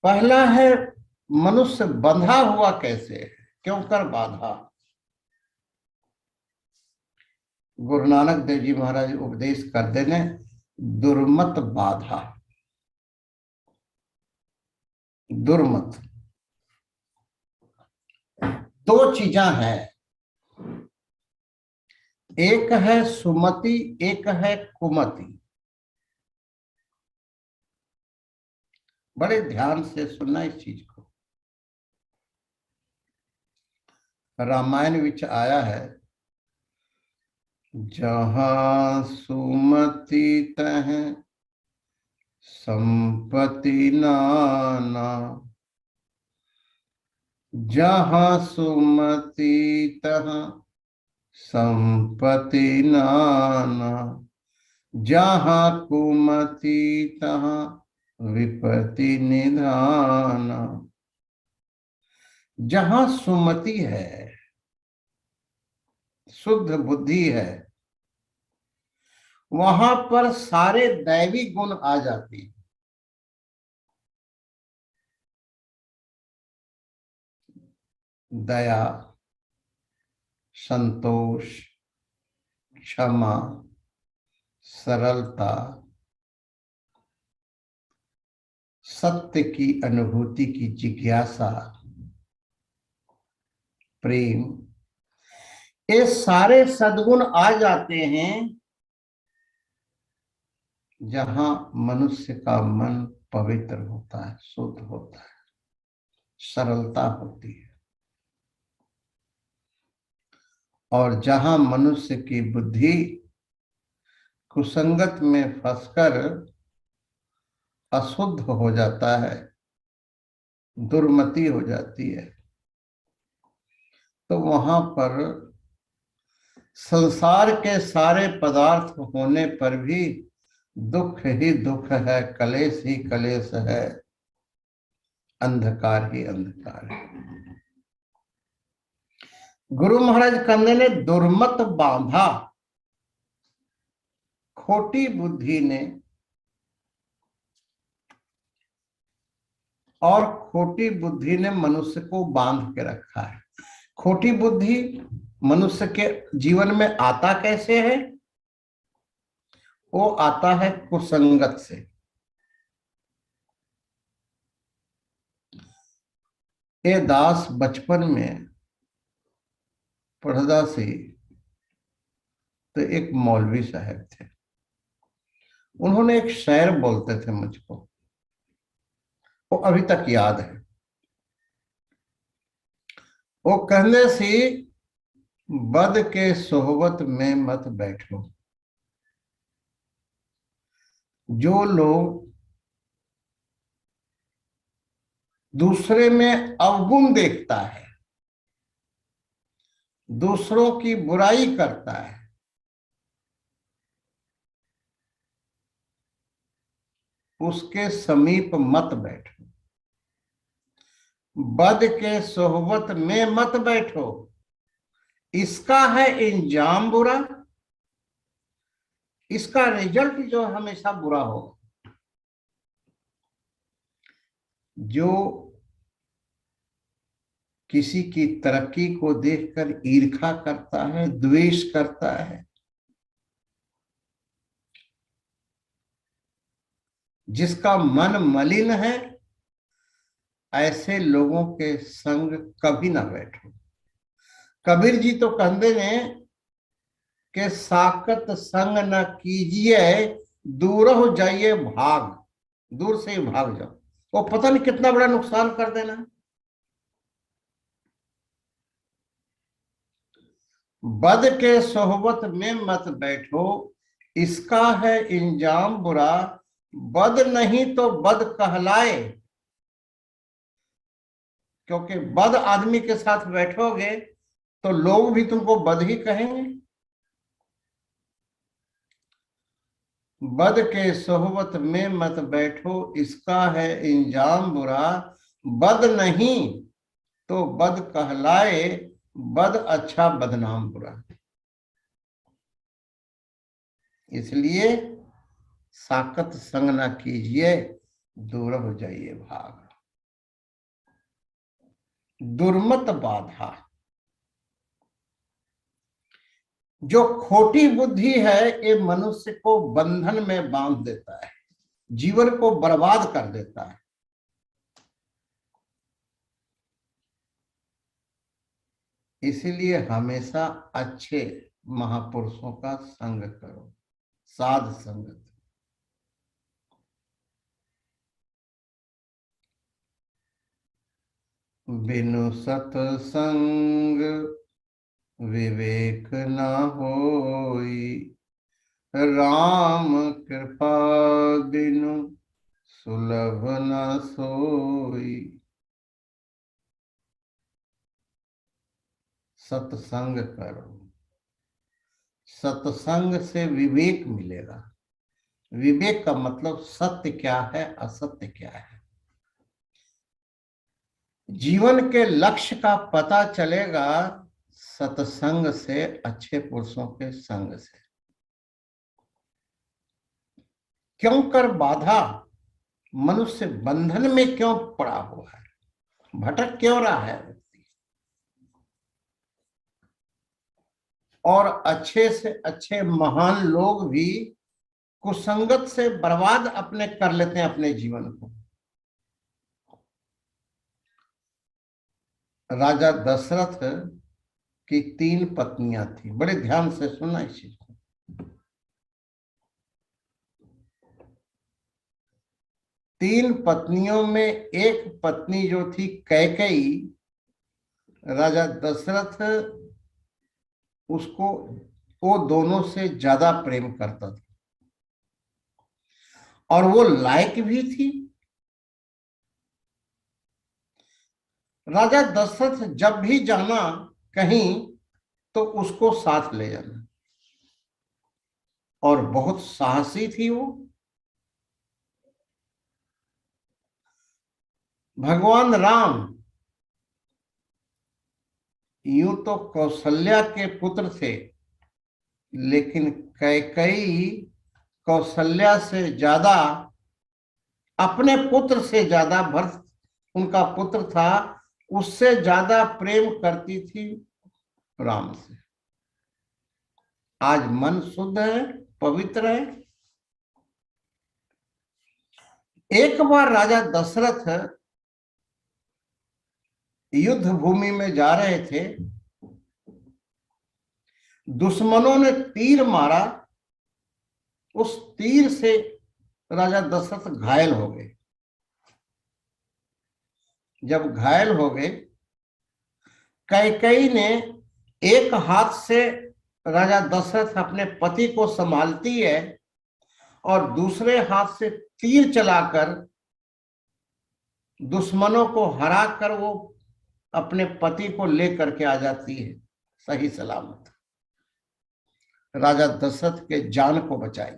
पहला है मनुष्य बंधा हुआ कैसे है, क्यों कर बाधा। गुरु नानक देव जी महाराज उपदेश कर देने दुर्मत बाधा। दुर्मत दो चीजा हैं, एक है सुमति, एक है कुमति। बड़े ध्यान से सुनना इस चीज को। रामायण विच आया है, जहां सुमति तह संपत्ति नाना, जहां सुमति तह संपत्ति नाना, जहां कुमति तहां विपत्ति निधाना। जहां सुमति है, शुद्ध बुद्धि है, वहां पर सारे दैवी गुण आ जाते हैं। दया, संतोष, क्षमा, सरलता, सत्य की अनुभूति की जिज्ञासा, प्रेम, ये सारे सद्गुण आ जाते हैं जहां मनुष्य का मन पवित्र होता है, शुद्ध होता है, सरलता होती है। और जहां मनुष्य की बुद्धि कुसंगत में फंसकर अशुद्ध हो जाता है, दुर्मति हो जाती है, तो वहां पर संसार के सारे पदार्थ होने पर भी दुख ही दुख है, कलेश ही कलेश है, अंधकार ही अंधकार है। गुरु महाराज कहते ने दुर्मत बांधा, खोटी बुद्धि ने और खोटी बुद्धि ने मनुष्य को बांध के रखा है। खोटी बुद्धि मनुष्य के जीवन में आता कैसे है? वो आता है कुसंगत से। ये दास बचपन में पढ़दा सी तो एक मौलवी साहब थे, उन्होंने एक शेर बोलते थे मुझको, वो अभी तक याद है। वो कहने से बद के सोहबत में मत बैठो। जो लोग दूसरे में अवगुण देखता है, दूसरों की बुराई करता है, उसके समीप मत बैठो। बद के सोहबत में मत बैठो, इसका है इंजाम बुरा, इसका रिजल्ट जो हमेशा बुरा हो। जो किसी की तरक्की को देखकर ईर्ष्या करता है, द्वेष करता है, जिसका मन मलिन है, ऐसे लोगों के संग कभी ना बैठो। कबीर जी तो कहते ने कि साकत संग न कीजिए, दूर हो जाइए भाग, दूर से ही भाग जाओ, वो पता नहीं कितना बड़ा नुकसान कर देना। बद के सोहबत में मत बैठो, इसका है इंजाम बुरा, बद नहीं तो बद कहलाए। क्योंकि बद आदमी के साथ बैठोगे तो लोग भी तुमको बद ही कहेंगे। बद के सोहबत में मत बैठो, इसका है इंजाम बुरा, बद नहीं तो बद कहलाए, बद अच्छा बदनाम बुरा। इसलिए साकत संग ना कीजिए, दूर हो जाइए भाग। दुर्मत बाधा। जो खोटी बुद्धि है ये मनुष्य को बंधन में बांध देता है, जीवन को बर्बाद कर देता है। इसीलिए हमेशा अच्छे महापुरुषों का संग करो, साध संगत। बिनु सतसंग विवेक न होई, राम कृपा बिनु सुलभ न सोई। सत्संग करो, सत्संग से विवेक मिलेगा। विवेक का मतलब सत्य क्या है, असत्य क्या है। जीवन के लक्ष्य का पता चलेगा सत्संग से, अच्छे पुरुषों के संग से। क्यों कर बाधा, मनुष्य बंधन में क्यों पड़ा हुआ है, भटक क्यों रहा है व्यक्ति। और अच्छे से अच्छे महान लोग भी कुसंगत से बर्बाद अपने कर लेते हैं अपने जीवन को। राजा दशरथ की 3 पत्नियां थी, बड़े ध्यान से सुनना इस चीज को। 3 पत्नियों में एक पत्नी जो थी कैकेयी, राजा दशरथ उसको, वो दोनों से ज्यादा प्रेम करता था और वो लायक भी थी। राजा दशरथ जब भी जाना कहीं तो उसको साथ ले जाना, और बहुत साहसी थी वो। भगवान राम यूं तो कौशल्या के पुत्र थे, लेकिन कैकेयी कौशल्या से ज्यादा, अपने पुत्र से ज्यादा, भरत उनका पुत्र था, उससे ज्यादा प्रेम करती थी राम से। आज मन शुद्ध है, पवित्र है। एक बार राजा दशरथ युद्ध भूमि में जा रहे थे, दुश्मनों ने तीर मारा, उस तीर से राजा दशरथ घायल हो गए। जब घायल हो गए, कैकेयी ने एक हाथ से राजा दशरथ अपने पति को संभालती है और दूसरे हाथ से तीर चलाकर दुश्मनों को हरा कर वो अपने पति को लेकर के आ जाती है सही सलामत। राजा दशरथ के जान को बचाई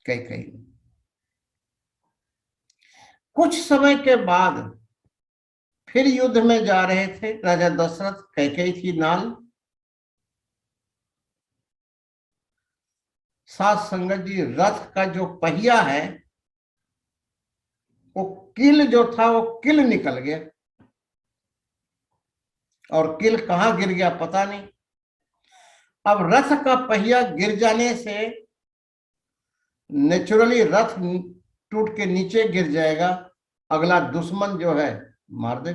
कैकेयी ने। कुछ समय के बाद फिर युद्ध में जा रहे थे राजा दशरथ, कैकेयी थी नाल। साथ संगत जी, रथ का जो पहिया है वो किल जो था वो किल निकल गया, और किल कहां गिर गया पता नहीं। अब रथ का पहिया गिर जाने से नेचुरली रथ टूट के नीचे गिर जाएगा, अगला दुश्मन जो है मार दे।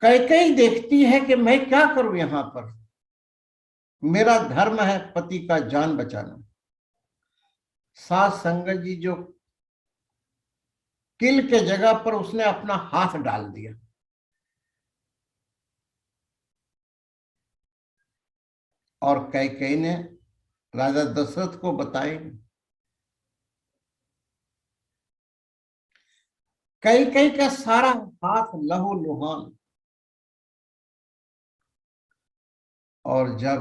कैकेयी देखती है कि मैं क्या करूं, यहां पर मेरा धर्म है पति का जान बचाना। साथ संगत जी, जो किल के जगह पर उसने अपना हाथ डाल दिया, और कैकेयी ने राजा दशरथ को बताई। कैकेयी का सारा हाथ लहूलुहान। और जब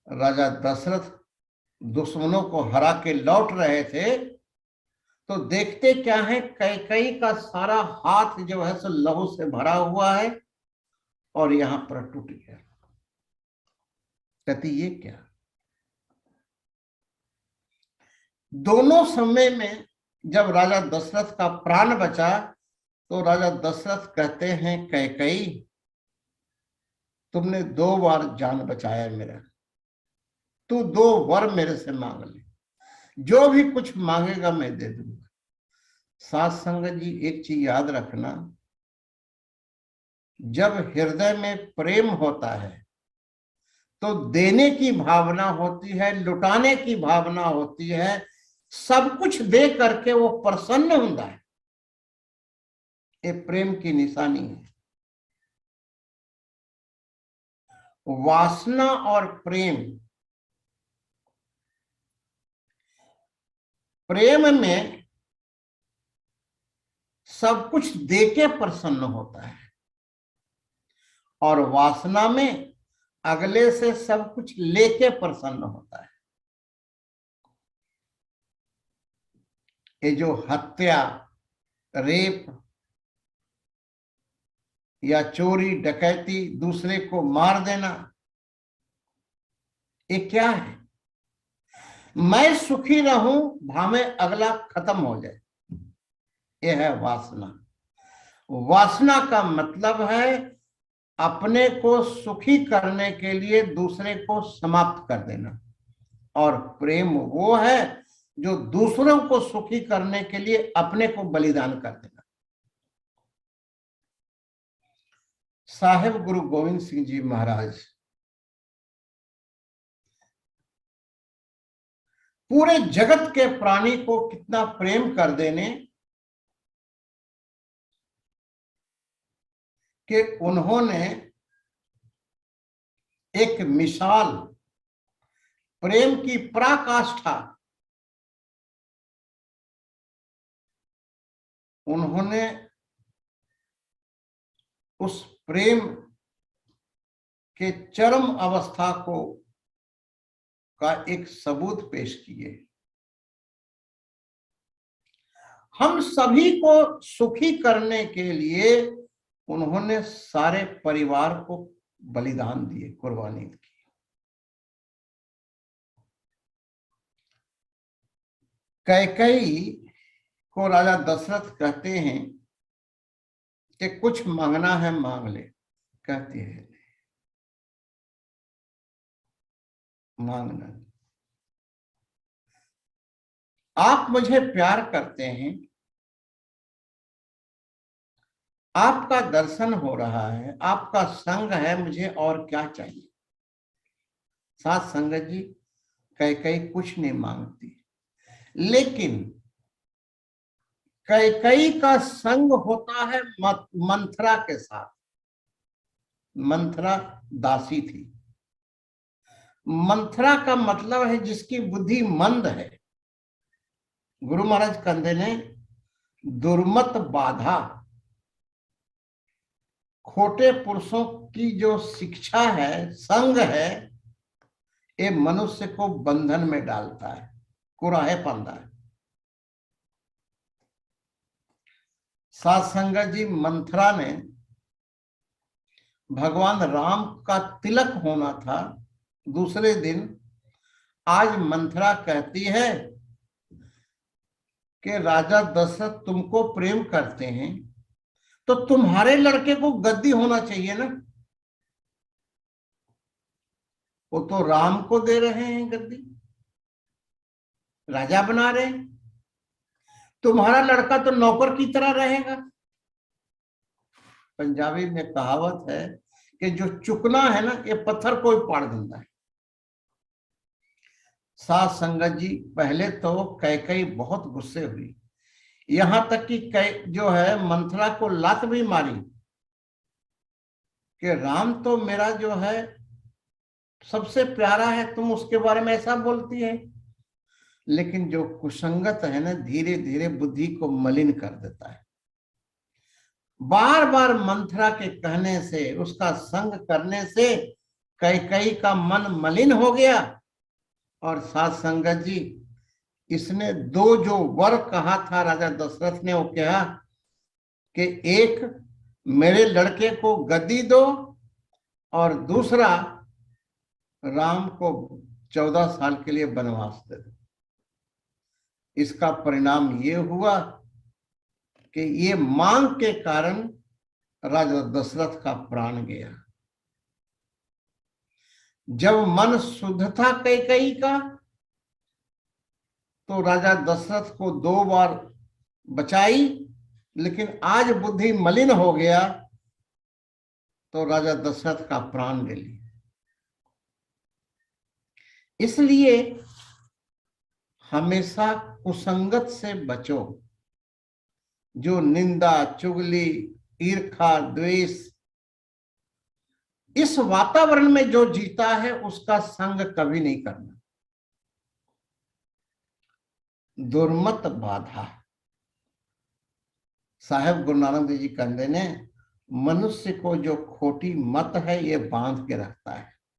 राजा दशरथ दुश्मनों को हरा के लौट रहे थे तो देखते क्या है, कैकेयी का सारा हाथ जो है सो लहू से भरा हुआ है और यहां पर टूट गया। कहती ये क्या। दोनों समय में जब राजा दशरथ का प्राण बचा तो राजा दशरथ कहते हैं कैकेयी, तुमने 2 बार जान बचाया मेरा, तू 2 वर मेरे से मांग ले, जो भी कुछ मांगेगा मैं दे दूंगा। साथ संगत जी एक चीज याद रखना, जब हृदय में प्रेम होता है तो देने की भावना होती है, लुटाने की भावना होती है, सब कुछ दे करके वो प्रसन्न होता है। ये प्रेम की निशानी है। वासना और प्रेम, प्रेम में सब कुछ देके प्रसन्न होता है और वासना में अगले से सब कुछ लेके प्रसन्न होता है। ये जो हत्या, रेप या चोरी डकैती, दूसरे को मार देना, ये क्या है? मैं सुखी रहूं, भावे अगला खत्म हो जाए, ये है वासना। वासना का मतलब है अपने को सुखी करने के लिए दूसरे को समाप्त कर देना, और प्रेम वो है जो दूसरों को सुखी करने के लिए अपने को बलिदान कर देना। साहेब गुरु गोविंद सिंह जी महाराज पूरे जगत के प्राणी को कितना प्रेम कर देने कि उन्होंने एक मिसाल, प्रेम की पराकाष्ठा, उन्होंने उस प्रेम के चरम अवस्था को का एक सबूत पेश किए। हम सभी को सुखी करने के लिए उन्होंने सारे परिवार को बलिदान दिए, कुर्बानी की। कैकेयी को राजा दशरथ कहते हैं कि कुछ मांगना है मांग ले, कहती है मांगना। आप मुझे प्यार करते हैं, आपका दर्शन हो रहा है, आपका संग है, मुझे और क्या चाहिए। साथ संगत जी कैकेयी कुछ नहीं मांगती, लेकिन कैकेयी का संग होता है मंथरा के साथ। मंथरा दासी थी। मंथरा का मतलब है जिसकी बुद्धि मंद है। गुरु महाराज कहते ने दुर्मत बाधा, खोटे पुरुषों की जो शिक्षा है, संग है, ये मनुष्य को बंधन में डालता है, कुराहे पांदा है। साथ संगत जी मंथरा ने, भगवान राम का तिलक होना था दूसरे दिन, आज मंथरा कहती है कि राजा दशरथ तुमको प्रेम करते हैं तो तुम्हारे लड़के को गद्दी होना चाहिए ना। वो तो राम को दे रहे हैं गद्दी, राजा बना रहे हैं, तुम्हारा लड़का तो नौकर की तरह रहेगा। पंजाबी में कहावत है कि जो चुकना है ना, ये पत्थर को ही पाड़ देता है। साथ संगत जी पहले तो कैकेयी बहुत गुस्से हुई, यहां तक कि जो है मंथरा को लात भी मारी कि राम तो मेरा जो है सबसे प्यारा है, तुम उसके बारे में ऐसा बोलती है। लेकिन जो कुसंगत है ना, धीरे धीरे बुद्धि को मलिन कर देता है। बार बार मंथरा के कहने से, उसका संग करने से कैकेयी का मन मलिन हो गया। और साथ संगत जी इसने 2 जो वर कहा था राजा दशरथ ने, वो कहा कि एक मेरे लड़के को गद्दी दो और दूसरा राम को 14 साल के लिए वनवास दे दो। इसका परिणाम ये हुआ कि ये मांग के कारण राजा दशरथ का प्राण गया। जब मन शुद्ध था कैकेयी का, तो राजा दशरथ को 2 बार बचाई, लेकिन आज बुद्धि मलिन हो गया तो राजा दशरथ का प्राण ले लिया। इसलिए हमेशा कुसंगत से बचो। जो निंदा, चुगली, ईर्खा, द्वेष, इस वातावरण में जो जीता है उसका संग कभी नहीं करना। दुर्मत बाधा। साहेब गुरु नानक देव जी कहते ने, मनुष्य को जो खोटी मत है ये बांध के रखता है।